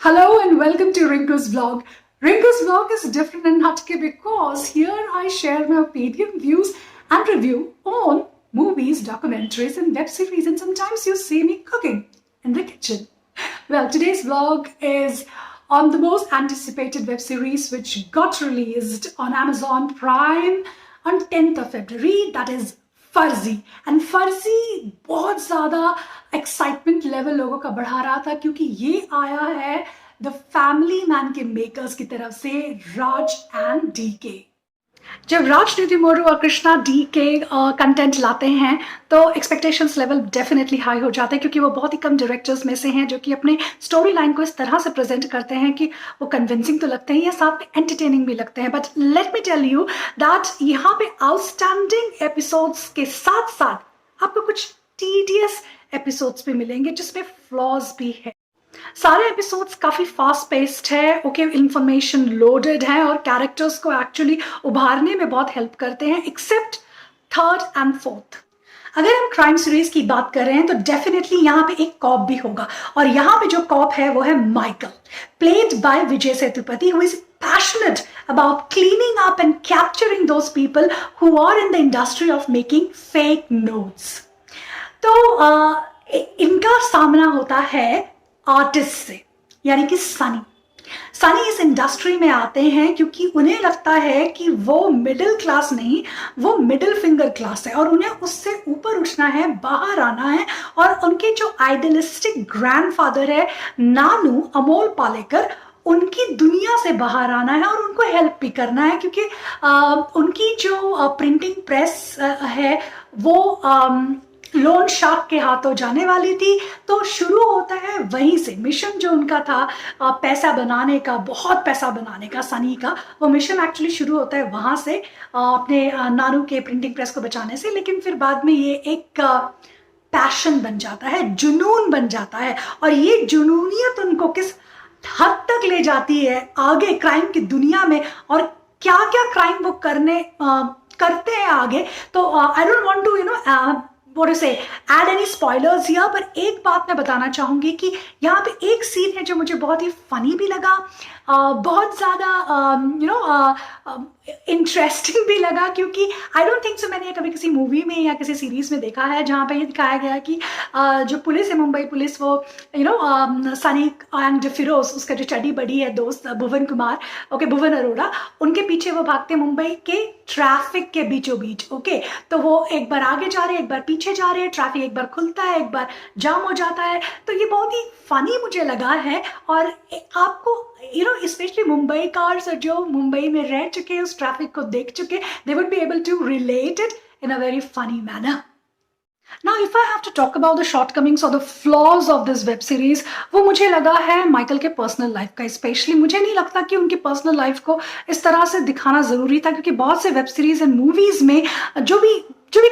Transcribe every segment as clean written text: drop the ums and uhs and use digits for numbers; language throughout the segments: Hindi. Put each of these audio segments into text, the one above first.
Hello and welcome to Rinku's Vlog. Rinku's Vlog is different and hatke because here I share my opinion, views and review on movies, documentaries and web series, and sometimes you see me cooking in the kitchen. Well, today's vlog is on the most anticipated web series which got released on Amazon Prime on 10th of February, that is फर्जी. एंड फर्जी बहुत ज़्यादा एक्साइटमेंट लेवल लोगों का बढ़ा रहा था क्योंकि ये आया है द फैमिली मैन के मेकर्स की तरफ से, राज एंड डीके. जब राज नितिन और कृष्णा डी के कंटेंट लाते हैं तो एक्सपेक्टेशंस लेवल डेफिनेटली हाई हो जाते हैं क्योंकि वो बहुत ही कम डायरेक्टर्स में से हैं जो कि अपने स्टोरी लाइन को इस तरह से प्रेजेंट करते हैं कि वो कन्विंसिंग तो लगते हैं या साथ में एंटरटेनिंग भी लगते हैं. But let me tell you that यहाँ पे आउटस्टैंडिंग एपिसोड्स के साथ साथ आपको कुछ टीडियस एपिसोड्स भी मिलेंगे जिसमें फ्लॉज भी है. सारे एपिसोड्स काफी फास्ट पेस्ड है, ओके, इंफॉर्मेशन लोडेड है और कैरेक्टर्स को एक्चुअली उभारने में बहुत हेल्प करते हैं, एक्सेप्ट थर्ड एंड फोर्थ. अगर हम क्राइम सीरीज की बात कर रहे हैं तो डेफिनेटली यहाँ पे एक कॉप भी होगा और यहाँ पे जो कॉप है वो है Michael, played by Vijay Sethupathi, who is passionate about cleaning up and capturing those people who are in the industry of making fake notes. तो इनका सामना होता है आर्टिस्ट से, यानी कि सनी इस इंडस्ट्री में आते हैं क्योंकि उन्हें लगता है कि वो मिडिल क्लास नहीं, वो मिडिल फिंगर क्लास है और उन्हें उससे ऊपर उठना है, बाहर आना है. और उनके जो आइडियलिस्टिक ग्रैंडफादर है नानू अमोल पालेकर, उनकी दुनिया से बाहर आना है और उनको हेल्प भी करना है क्योंकि उनकी जो प्रिंटिंग प्रेस है वो लोन शार्क के हाथों जाने वाली थी. तो शुरू होता है वहीं से मिशन जो उनका था पैसा बनाने का, बहुत पैसा बनाने का सनी का, वो मिशन एक्चुअली शुरू होता है वहां से, अपने नानू के प्रिंटिंग प्रेस को बचाने से. लेकिन फिर बाद में ये एक पैशन बन जाता है, जुनून बन जाता है और ये जुनूनियत उनको किस हद तक ले जाती है आगे क्राइम की दुनिया में और क्या क्या क्राइम वो करते हैं आगे. तो I don't want to what to say, add any spoilers here, पर एक बात मैं बताना चाहूंगी कि यहाँ पे एक सीन है जो मुझे बहुत ही फनी भी लगा, बहुत ज़्यादा इंटरेस्टिंग भी लगा क्योंकि आई डोंट थिंक सो मैंने कभी किसी मूवी में या किसी सीरीज में देखा है जहाँ पे ये दिखाया गया कि जो पुलिस है, मुंबई पुलिस, वो सनी एंड फिरोज, उसका जो चड्डी बड़ी है दोस्त भुवन कुमार, ओके, भुवन अरोड़ा, उनके पीछे वो भागते मुंबई के ट्रैफिक के बीचों बीच. ओके, तो वो एक बार आगे जा रहे हैं, एक बार पीछे जा रहे हैं, ट्रैफिक एक बार खुलता है, एक बार जाम हो जाता है. तो ये बहुत ही फनी मुझे लगा है और आपको स्पेशली मुंबई कार्स जो मुंबई में रह चुके, उस ट्रैफिक को देख चुके, they would be able to relate it in a very funny manner. Now, if I have to talk about the shortcomings or the flaws of this web series, वो मुझे लगा है माइकल के पर्सनल लाइफ का. स्पेशली मुझे नहीं लगता कि उनकी पर्सनल लाइफ को इस तरह से दिखाना जरूरी था क्योंकि बहुत से वेब सीरीज एंड मूवीज में जो भी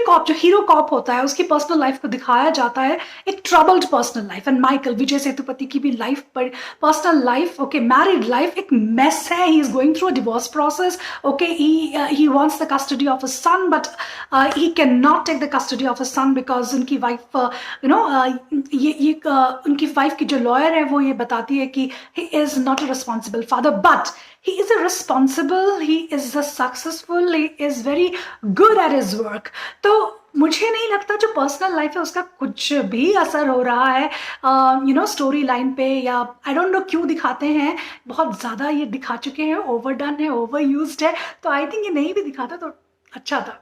कॉप, जो हीरो कॉप होता है, उसकी पर्सनल लाइफ को दिखाया जाता है, एक troubled personal life. And Michael, Vijay Sethupathi की भी लाइफ, पर personal life, okay, married life एक मेस है. He is going through a divorce process. Okay, he wants the custody of a son but he can not take the custody of a son because उनकी वाइफ उनकी वाइफ की जो लॉयर है वो ये बताती है कि he is not a responsible father but he is a responsible, he is a successful, he is very good at his work. तो मुझे नहीं लगता जो पर्सनल लाइफ है उसका कुछ भी असर हो रहा है स्टोरी लाइन पे, या आई डोंट नो क्यों दिखाते हैं, बहुत ज़्यादा ये दिखा चुके हैं, ओवरडन है, ओवर यूज्ड है. तो आई थिंक ये नहीं भी दिखाता तो अच्छा था.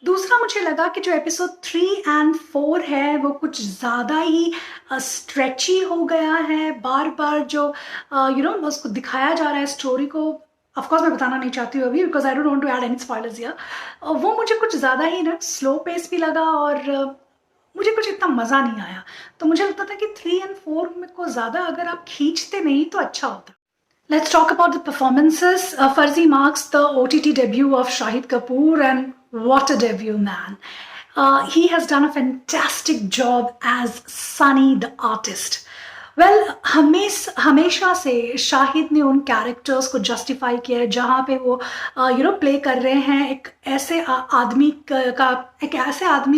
दूसरा मुझे लगा कि जो एपिसोड 3 and 4 है वो कुछ ज़्यादा ही स्ट्रेची हो गया है. बार बार जो उसको दिखाया जा रहा है स्टोरी को, ऑफकोर्स मैं बताना नहीं चाहती हूँ अभी because I don't want to add any spoilers here. वो मुझे कुछ ज़्यादा ही स्लो पेस भी लगा और मुझे कुछ इतना मज़ा नहीं आया. तो मुझे लगता था कि 3 and 4 को ज़्यादा अगर आप खींचते नहीं तो अच्छा होता. Let's talk about the performances. Farzi marks the OTT debut of Shahid Kapoor, and what a debut, man. He has done a fantastic job as Sunny the artist. Well हमेशा से शाहिद ने उन कैरेक्टर्स को जस्टिफाई किया है जहाँ पे वो प्ले कर रहे हैं एक ऐसे आदमी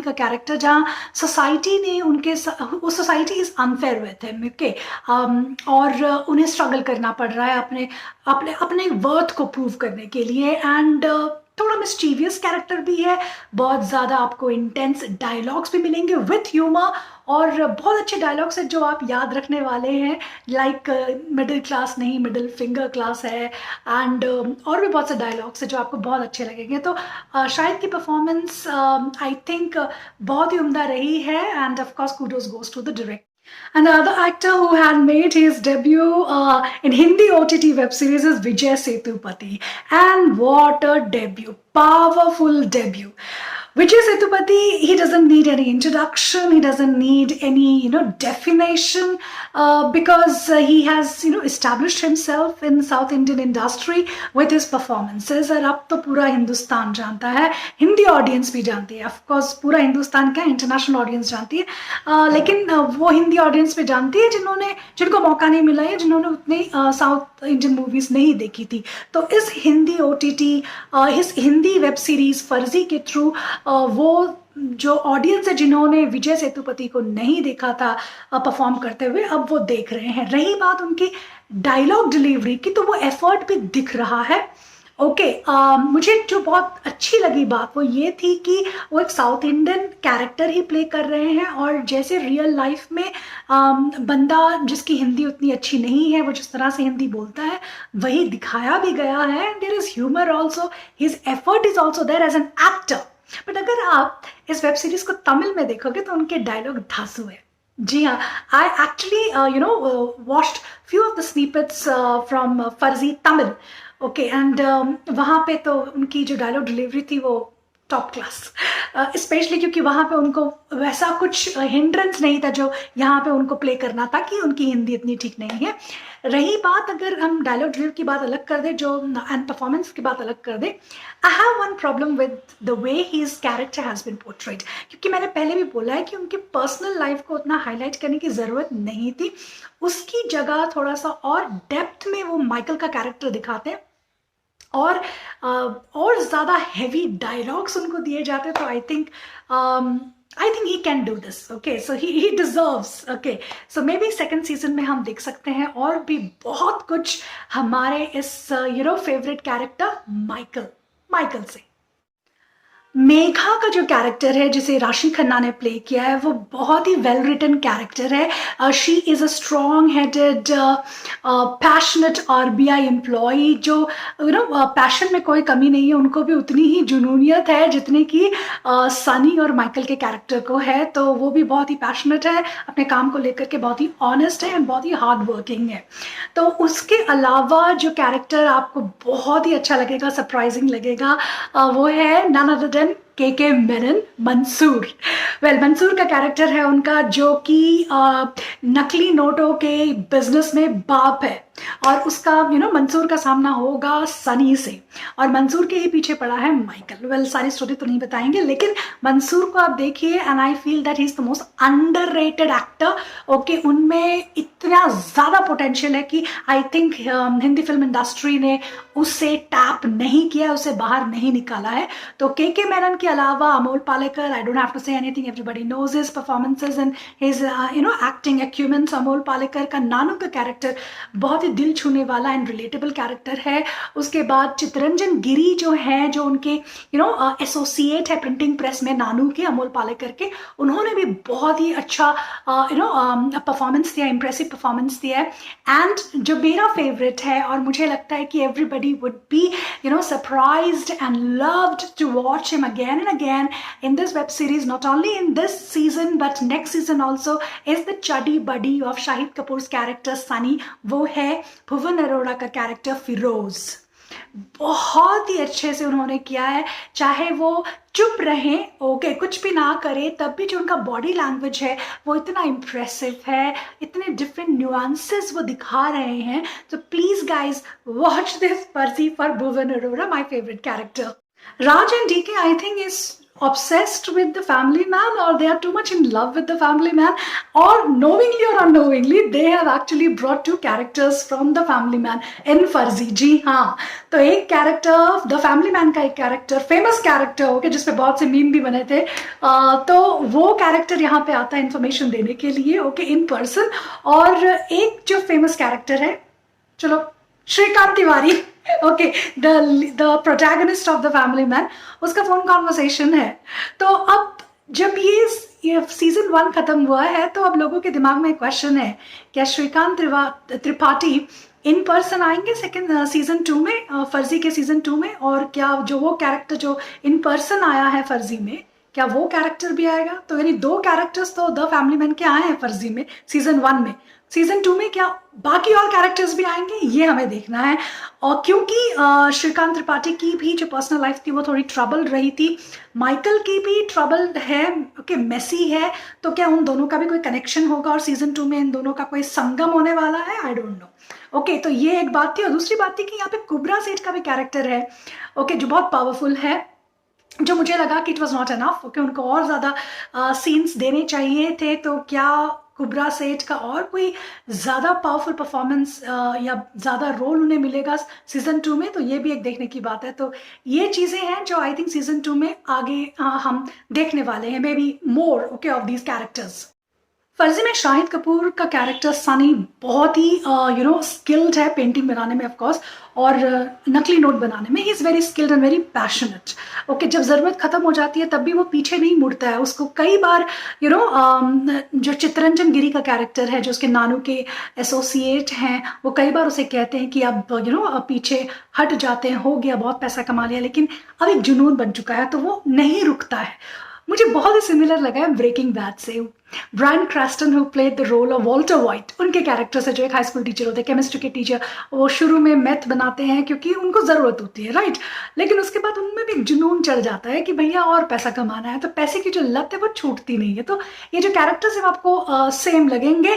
का कैरेक्टर जहाँ सोसाइटी ने वो society is unfair with him, okay, और उन्हें स्ट्रगल करना पड़ रहा है अपने अपने अपने वर्थ को प्रूव करने के लिए। एंड थोड़ा मिस्टीवियस कैरेक्टर भी है, बहुत ज़्यादा आपको इंटेंस डायलॉग्स भी मिलेंगे विथ ह्यूमर, और बहुत अच्छे डायलॉग्स हैं जो आप याद रखने वाले हैं, लाइक मिडिल क्लास नहीं मिडिल फिंगर क्लास है, एंड और भी बहुत से डायलॉग्स हैं जो आपको बहुत अच्छे लगेंगे। तो शाहिद की परफॉर्मेंस आई थिंक बहुत ही उम्दा रही है, end of course kudos goes to the director. And the other actor who had made his debut in Hindi OTT web series is Vijay Sethupathi. And what a debut! Powerful debut. Vijay Sethupathi, he doesn't need any introduction, he doesn't need any, definition, because he has, established himself in South Indian industry with his performances. और अब तो पूरा हिंदुस्तान जानता है, हिंदी ऑडियंस भी जानती है, ऑफकोर्स पूरा हिंदुस्तान क्या इंटरनेशनल ऑडियंस जानती है, लेकिन वो हिंदी ऑडियंस भी जानती है जिनको मौका नहीं मिला है, जिन्होंने उतनी साउथ इंडियन मूवीज नहीं देखी थी। तो इस हिंदी OTT, इस हिंदी वेब सीरीज फर्जी के थ्रू वो जो ऑडियंस है जिन्होंने विजय सेतुपति को नहीं देखा था परफॉर्म करते हुए, अब वो देख रहे हैं। रही बात उनकी डायलॉग डिलीवरी की, तो वो एफर्ट भी दिख रहा है। ओके, मुझे जो बहुत अच्छी लगी बात वो ये थी कि वो एक साउथ इंडियन कैरेक्टर ही प्ले कर रहे हैं, और जैसे रियल लाइफ में बंदा जिसकी हिंदी उतनी अच्छी नहीं है वो जिस तरह से हिंदी बोलता है वही दिखाया भी गया है। There is humour also, his effort is also there as an actor. But अगर आप इस वेब सीरीज को तमिल में देखोगे तो उनके डायलॉग धांसू है। जी हाँ, I actually watched few of the snippets from Farzi Tamil, okay, and वहाँ पे तो उनकी जो डायलॉग डिलीवरी थी वो टॉप क्लास, स्पेशली क्योंकि वहाँ पे उनको वैसा कुछ हिंड्रेंस नहीं था जो यहाँ पे उनको प्ले करना था कि उनकी हिंदी इतनी ठीक नहीं है। रही बात, अगर हम डायलॉग डिलीवरी की बात अलग कर दें, जो एंड परफॉर्मेंस की बात अलग कर दें, I have one problem with the way his character has been portrayed, क्योंकि मैंने पहले भी बोला है कि उनकी पर्सनल लाइफ को उतना हाईलाइट करने की ज़रूरत नहीं थी। उसकी जगह थोड़ा सा और डेप्थ में वो माइकल का कैरेक्टर दिखाते हैं, और ज़्यादा हैवी डायलॉग्स उनको दिए जाते हैं। तो I think he can do this, okay, so he deserves, okay, so maybe second season में हम देख सकते हैं और भी बहुत कुछ हमारे इस फेवरेट कैरेक्टर माइकल से। मेघा का जो कैरेक्टर है जिसे राशि खन्ना ने प्ले किया है वो बहुत ही वेल रिटन कैरेक्टर है। She is a strong headed passionate RBI employee, जो पैशन में कोई कमी नहीं है, उनको भी उतनी ही जुनूनियत है जितनी कि सनी और माइकल के कैरेक्टर को है। तो वो भी बहुत ही पैशनेट है, अपने काम को लेकर के बहुत ही ऑनेस्ट है एंड बहुत ही हार्ड वर्किंग है। तो उसके अलावा जो कैरेक्टर आपको बहुत ही अच्छा लगेगा, सरप्राइजिंग लगेगा, वो है नन अदर देन के मेनन, मंसूर। मंसूर का कैरेक्टर है उनका जो कि नकली नोटों के बिजनेस में बाप है, और उसका मंसूर का सामना होगा सनी से, और मंसूर के ही पीछे पड़ा है माइकल। सारी स्टोरी तो नहीं बताएंगे, लेकिन मंसूर को आप देखिए and I feel that he is the most underrated actor, okay. उनमें इतना ज़्यादा पोटेंशियल है कि I think Hindi film industry ने उसे टैप नहीं किया, उसे बाहर नहीं निकाला है। तो के मेनन के अलावा Amol Palekar, I don't have to say anything, everybody knows his performances and his acting acumens. Amol Palekar का नानू का कैरेक्टर बहुत ही दिल छूने वाला एंड रिलेटेबल कैरेक्टर है। उसके बाद चितरंजन गिरी जो है, जो उनके एसोसिएट है प्रिंटिंग प्रेस में नानू के, अमोल पालेकर के, उन्होंने भी बहुत ही अच्छा परफॉर्मेंस दिया, इंप्रेसिव परफॉर्मेंस दिया है। एंड जो मेरा फेवरेट है और मुझे लगता है कि everybody would be surprised and loved to watch him again and again in this web series, not only in this season but next season also, is the chaddi buddy of Shahid Kapoor's character Sunny. वो है भुवन अरोड़ा का कैरेक्टर फिरोज। बहुत ही अच्छे से उन्होंने किया है, चाहे वो चुप रहे, ओके, कुछ भी ना करे, तब भी जो उनका बॉडी लैंग्वेज है वो इतना इम्प्रेसिव है, इतने डिफरेंट न्यूआंसेस वो दिखा रहे हैं। तो प्लीज गाइज वॉच दिस फर्जी for Bhuvan Arora, my favourite character. Raj and DK, I think, is obsessed with the family man, or they are too much in love with the family man, or knowingly or unknowingly they have actually brought two characters from the family man in फर्जी. जी हाँ, तो एक कैरेक्टर द फैमिली मैन का एक कैरेक्टर फेमस कैरेक्टर ओके जिसपे बहुत से मीम भी बने थे, तो वो कैरेक्टर यहाँ पे आता है इन्फॉर्मेशन देने के लिए ओके इन पर्सन. और एक जो फेमस कैरेक्टर है, चलो, Shrikant Tiwari okay, the protagonist of the Family Man, उसका फोन कॉन्वर्सेशन है. तो अब जब ये सीजन 1 खत्म हुआ है तो अब लोगों के दिमाग में एक क्वेश्चन है, क्या श्रीकांत त्रिपाठी इन पर्सन आएंगे सेकेंड सीजन 2 में, फर्जी के सीजन 2 में, और क्या जो वो कैरेक्टर जो इन पर्सन आया है फर्जी में, क्या वो कैरेक्टर भी आएगा? तो यानी 2 कैरेक्टर्स तो द फैमिली मैन के आए हैं फर्जी में सीजन 1 में, सीजन 2 में क्या बाकी और कैरेक्टर्स भी आएंगे, ये हमें देखना है. और क्योंकि श्रीकांत त्रिपाठी की भी जो पर्सनल लाइफ थी वो थोड़ी ट्रबल रही थी, माइकल की भी ट्रबल्ड है ओके, मेसी है, तो क्या उन दोनों का भी कोई कनेक्शन होगा और सीजन 2 में इन दोनों का कोई संगम होने वाला है? I don't know okay. तो ये एक बात थी. और दूसरी बात थी कि यहाँ पे कुब्रा सेठ का भी कैरेक्टर है ओके, जो बहुत पावरफुल है, जो मुझे लगा कि it was not enough okay, उनको और ज़्यादा सीन्स देने चाहिए थे. तो क्या कुब्रा सेठ का और कोई ज़्यादा पावरफुल परफॉर्मेंस या ज़्यादा रोल उन्हें मिलेगा सीजन 2 में? तो ये भी एक देखने की बात है. तो ये चीज़ें हैं जो आई थिंक सीजन 2 में आगे हम देखने वाले हैं, may be more okay of these characters. फर्जी में शाहिद कपूर का कैरेक्टर सनी बहुत ही स्किल्ड है पेंटिंग बनाने में ऑफकोर्स, और नकली नोट बनाने में. He is very skilled and very passionate okay. जब ज़रूरत ख़त्म हो जाती है तब भी वो पीछे नहीं मुड़ता है. उसको कई बार जो चित्तरंजन गिरी का कैरेक्टर है जो उसके नानू के एसोसिएट हैं, वो कई बार उसे कहते हैं कि अब पीछे हट जाते हैं, हो गया, बहुत पैसा कमा लिया, लेकिन अब एक जुनून बन चुका है तो वो नहीं रुकता है. मुझे बहुत ही सिमिलर लगा है ब्रेकिंग बैड से. Bryan Cranston who played the role of Walter White, उनके कैरेक्टर से, जो एक हाई स्कूल टीचर होते हैं, केमिस्ट्री के टीचर, वो शुरू में मैथ बनाते हैं क्योंकि उनको ज़रूरत होती है राइट, लेकिन उसके बाद उनमें भी जुनून चढ़ जाता है कि भैया और पैसा कमाना है, तो पैसे की जो लत है वो छूटती नहीं है. तो ये जो कैरेक्टर्स हैं आपको सेम लगेंगे.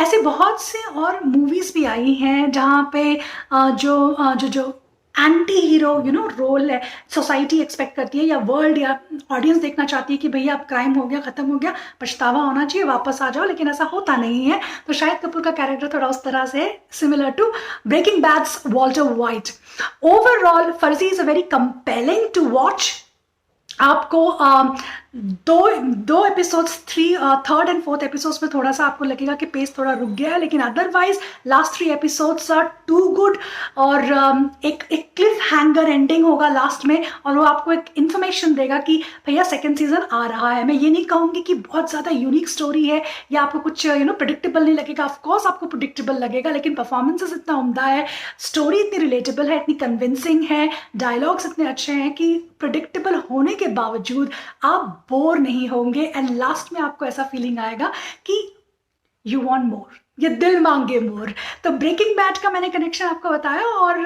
ऐसे बहुत से और मूवीज़ भी आई हैं जहाँ पे जो एंटी हीरो रोल है, सोसाइटी एक्सपेक्ट करती है या वर्ल्ड या ऑडियंस देखना चाहती है कि भैया अब क्राइम हो गया, खत्म हो गया, पछतावा होना चाहिए, वापस आ जाओ, लेकिन ऐसा होता नहीं है. तो शाहिद कपूर का कैरेक्टर थोड़ा उस तरह से similar to Breaking Bad's Walter White. Overall Farzi is a very compelling to watch. आपको दो episodes third and fourth episodes में थोड़ा सा आपको लगेगा कि पेस थोड़ा रुक गया है, लेकिन otherwise last 3 episodes are too good. और एक क्लिफ हैंगर एंडिंग होगा लास्ट में, और वो आपको एक इन्फॉर्मेशन देगा कि भैया सेकंड सीजन आ रहा है. मैं ये नहीं कहूँगी कि बहुत ज़्यादा यूनिक स्टोरी है या आपको कुछ प्रिडिक्टेबल नहीं लगेगा. ऑफकोर्स आपको प्रिडिक्टेबल लगेगा, लेकिन परफॉर्मेंसेस इतना उम्दा है, स्टोरी इतनी रिलेटेबल है, इतनी कन्विंसिंग है, डायलॉग्स इतने अच्छे हैं कि प्रिडिक्टेबल होने के बावजूद आप बोर नहीं होंगे. एंड लास्ट में आपको ऐसा फीलिंग आएगा कि यू वांट मोर, ये दिल मांगे मोर. तो ब्रेकिंग बैड का मैंने कनेक्शन आपको बताया, और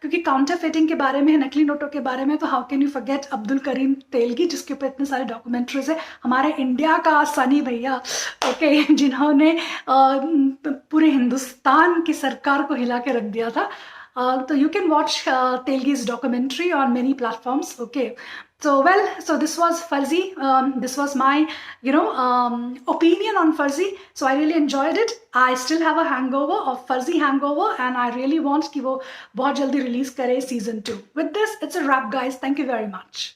क्योंकि काउंटरफिटिंग के बारे में है, नकली नोटों के बारे में, तो how can you forget Abdul Karim Telgi, जिसके ऊपर इतने सारे डॉक्यूमेंट्रीज है. हमारे इंडिया का सनी भैया ओके, जिन्होंने पूरे हिंदुस्तान की सरकार को हिला के रख दिया था. So you can watch Telgi's documentary on many platforms. Okay, so this was Farzi. This was my opinion on Farzi. So I really enjoyed it. I still have a hangover of Farzi hangover, and I really want कि वो बहुत जल्दी release करे season 2. With this, it's a wrap, guys. Thank you very much.